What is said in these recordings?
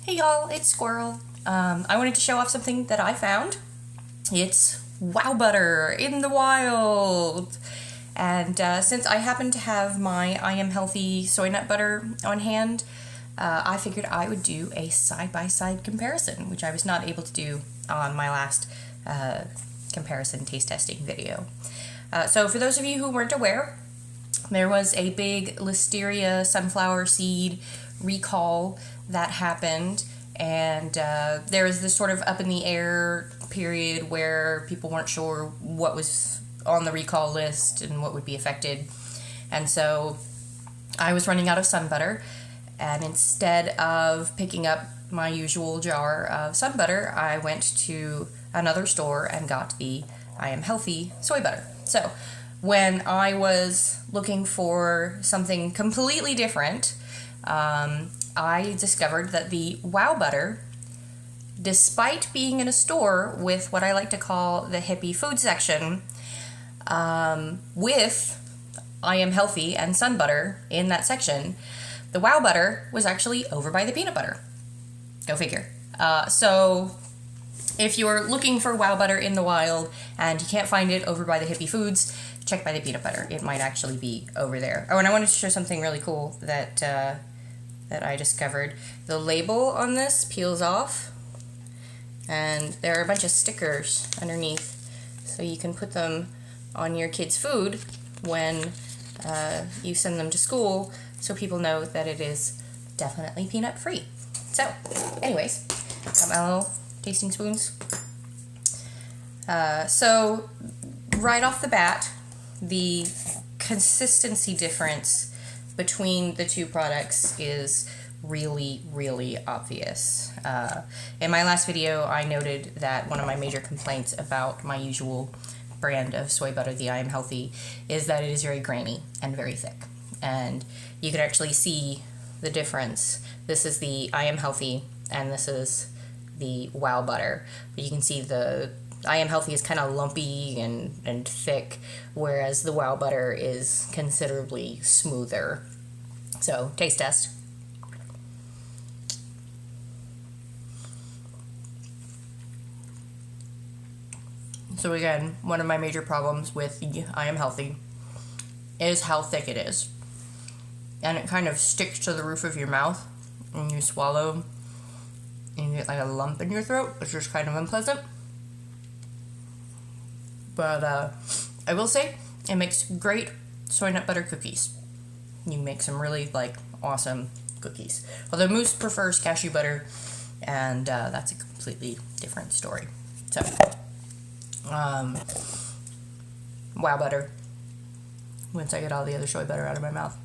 Hey y'all, it's Squirrel. I wanted to show off something that I found. It's Wowbutter in the wild. And since I happen to have my I Am Healthy soy nut butter on hand, I figured I would do a side-by-side comparison, which I was not able to do on my last comparison taste testing video. So for those of you who weren't aware, there was a big Listeria sunflower seed recall that happened, and there was this sort of up in the air period where people weren't sure what was on the recall list and what would be affected. And so I was running out of sun butter, and instead of picking up my usual jar of sun butter, I went to another store and got the I Am Healthy soy butter. So when I was looking for something completely different, I discovered that the Wowbutter, despite being in a store with what I like to call the hippie food section, with I Am Healthy and sun butter in that section, the Wowbutter was actually over by the peanut butter. Go figure. So if you're looking for Wowbutter in the wild and you can't find it over by the hippie foods, check by the peanut butter. It might actually be over there. Oh, and I wanted to show something really cool that I discovered. The label on this peels off, and there are a bunch of stickers underneath, so you can put them on your kids' food when you send them to school, so people know that it is definitely peanut free. So, anyways, got my little tasting spoons. So, right off the bat, the consistency difference between the two products is really, really obvious. In my last video, I noted that one of my major complaints about my usual brand of soy butter, the I Am Healthy, is that it is very grainy and very thick. And you can actually see the difference. This is the I Am Healthy, and this is the Wowbutter. But you can see the I Am Healthy is kind of lumpy and thick, whereas the Wowbutter is considerably smoother. So, taste test. So again, one of my major problems with the I Am Healthy is how thick it is. And it kind of sticks to the roof of your mouth when you swallow, and you get like a lump in your throat, which is kind of unpleasant. But I will say, it makes great soy nut butter cookies. You make some really awesome cookies. Although Moose prefers cashew butter, and that's a completely different story. So, Wowbutter. Once I get all the other soy butter out of my mouth.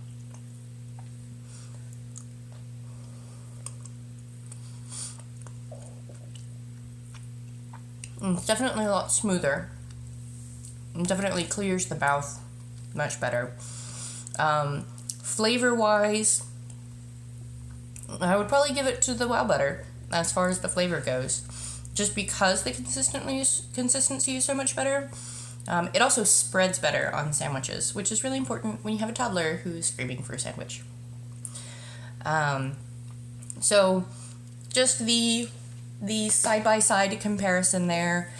It's definitely a lot smoother. It definitely clears the mouth much better. Flavor-wise, I would probably give it to the Wowbutter as far as the flavor goes, just because the consistency is so much better. It also spreads better on sandwiches, which is really important when you have a toddler who's screaming for a sandwich. So, just the side-by-side comparison there.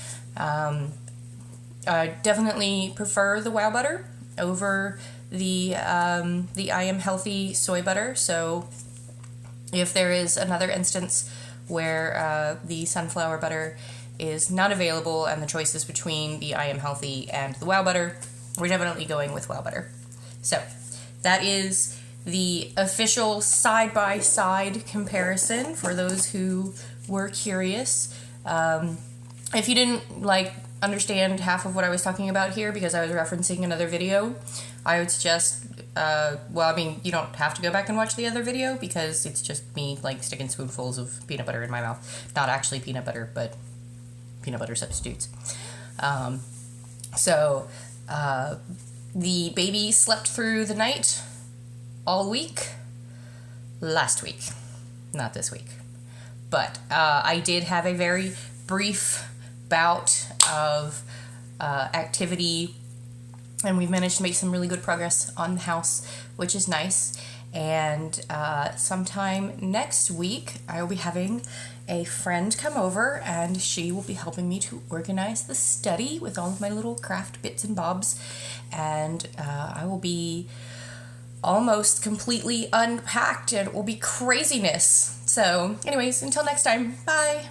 I definitely prefer the Wowbutter over the I Am Healthy soy butter. So if there is another instance where the sunflower butter is not available and the choice is between the I Am Healthy and the Wowbutter, we're definitely going with Wowbutter. So that is the official side-by-side comparison for those who were curious. If you didn't understand half of what I was talking about here because I was referencing another video, I would suggest, you don't have to go back and watch the other video because it's just me sticking spoonfuls of peanut butter in my mouth. Not actually peanut butter, but peanut butter substitutes. The baby slept through the night all week last week, not this week. But I did have a very brief bout of activity, and we've managed to make some really good progress on the house, which is nice. And sometime next week, I will be having a friend come over, and she will be helping me to organize the study with all of my little craft bits and bobs. And I will be almost completely unpacked, and it will be craziness. So anyways, until next time, bye.